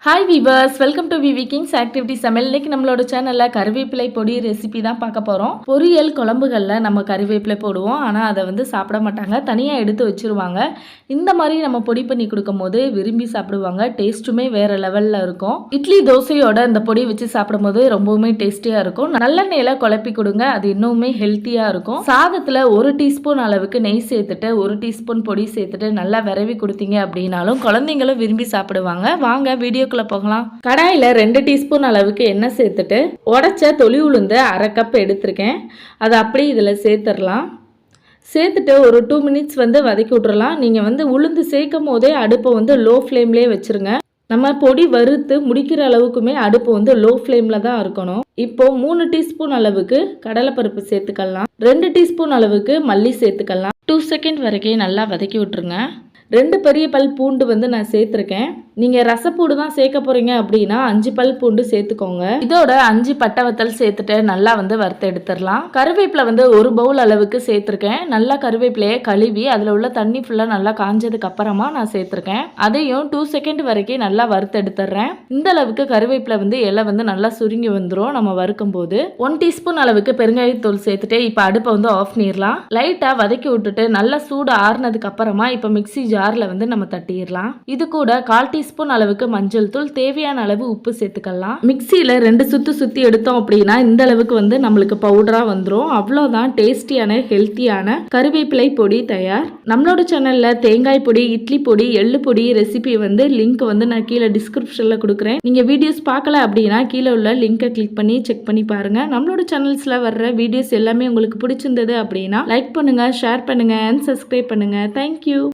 Hi viewers, welcome to vvkingsactivitysamayal. இன்னைக்கு நம்மளோட சேனல்ல கருவேப்பிலை பொடி ரெசிபி தான் பார்க்க போறோம். பொரியல் குழம்புகள்ல நம்ம கருவேப்பிலை போடுவோம், ஆனா அதை சாப்பிட மாட்டாங்க, தனியா எடுத்து வச்சிருவாங்க. இந்த மாதிரி நம்ம பொடி பண்ணி கொடுக்கும்போது விரும்பி சாப்பிடுவாங்க. டேஸ்ட்டுமே வேற லெவல்ல இருக்கும். இட்லி தோசையோட இந்த பொடி வச்சு சாப்பிடும்போது ரொம்பவுமே டேஸ்டியா இருக்கும். நல்லெண்ணெயில குழப்பி கொடுங்க, அது இன்னுமே ஹெல்த்தியா இருக்கும். சாதத்துல 1 டீஸ்பூன் அளவுக்கு நெய் சேர்த்துட்டு 1 டீஸ்பூன் பொடி சேர்த்துட்டு நல்லா விரவி கொடுத்தீங்க அப்படின்னாலும் குழந்தைங்களும் விரும்பி சாப்பிடுவாங்க. வாங்க வீடியோ போகலாம். கடாயில 2 டீஸ்பூன் அளவுக்கு எண்ணெய் சேர்த்துட்டு உடைச்ச தொளி உளுந்து 1/2 கப் எடுத்திருக்கேன். அதை அப்படியே இதில் சேர்த்துடலாம். சேர்த்துட்டு ஒரு 2 மினிட்ஸ் வதக்கி விட்டுறலாம். நீங்கள் உளுந்து சேர்க்கும் போதே அடுப்பை லோ ஃப்ளேம்லேயே வச்சுருங்க. நம்ம பொடி வறுத்து முடிக்கிற அளவுக்குமே அடுப்பு லோ ஃப்ளேமில் தான் இருக்கணும். இப்போ 3 டீஸ்பூன் அளவுக்கு கடலைப்பருப்பு சேர்த்துக்கலாம். 2 டீஸ்பூன் அளவுக்கு மல்லி சேர்த்துக்கலாம். 2 செகண்ட் வரைக்கும் நல்லா வதக்கி விட்டுருங்க. 2 பெரிய பல் பூண்டு நான் சேர்த்துருக்கேன். நீங்கள் ரசப்பூடு தான் சேர்க்க போகிறீங்க அப்படின்னா 5 பல் பூண்டு சேர்த்துக்கோங்க. இதோட 5 பட்டை வத்தல் சேர்த்துட்டு நல்லா வறுத்து எடுத்துடலாம். கருவேப்பிலை 1 பவுல் அளவுக்கு சேர்த்துருக்கேன். நல்லா கருவேப்பிலையை கழுவி அதில் உள்ள தண்ணி ஃபுல்லாக நல்லா காஞ்சதுக்கு அப்புறமா நான் சேர்த்துருக்கேன். அதையும் 2 செகண்ட் வரைக்கும் நல்லா வறுத்து எடுத்துடுறேன். இந்த அளவுக்கு கருவேப்பிலை இலை நல்லா சுருங்கி வந்துடும் நம்ம வறுக்கும் போது. 1 டீஸ்பூன் அளவுக்கு பெருங்காயத்தூள் சேர்த்துட்டு இப்போ அடுப்பை ஆஃப் பண்ணிடலாம். லைட்டாக வதக்கி விட்டுட்டு நல்லா சூடு ஆறுனதுக்கு அப்புறமா இப்போ மிக்சி ஜாரில் நம்ம தட்டிடலாம். இது கூட 1/4 டீஸ்பூன் அளவுக்கு மஞ்சள் தூள், தேவையான அளவு உப்பு சேர்த்துக்கலாம். மிக்சியில் 2 சுத்தி எடுத்தோம் அப்படின்னா இந்த அளவுக்கு நம்மளுக்கு பவுடரா வந்துடும். அவ்வளோதான், டேஸ்டியான ஹெல்த்தியான கருவேப்பிலை பொடி தயார். நம்மளோட சேனல்ல தேங்காய் பொடி, இட்லி பொடி, எள்ளு பொடி ரெசிபி லிங்க் நான் கீழே டிஸ்கிரிப்ஷன்ல கொடுக்குறேன். நீங்க வீடியோஸ் பார்க்கல அப்படின்னா கீழே உள்ள லிங்கை கிளிக் பண்ணி செக் பண்ணி பாருங்க. நம்மளோட சேனல்ஸ்ல வர்ற வீடியோஸ் எல்லாமே உங்களுக்கு பிடிச்சிருந்தது அப்படின்னா லைக் பண்ணுங்க, ஷேர் பண்ணுங்க அண்ட் சப்ஸ்கிரைப் பண்ணுங்க. தேங்க்யூ.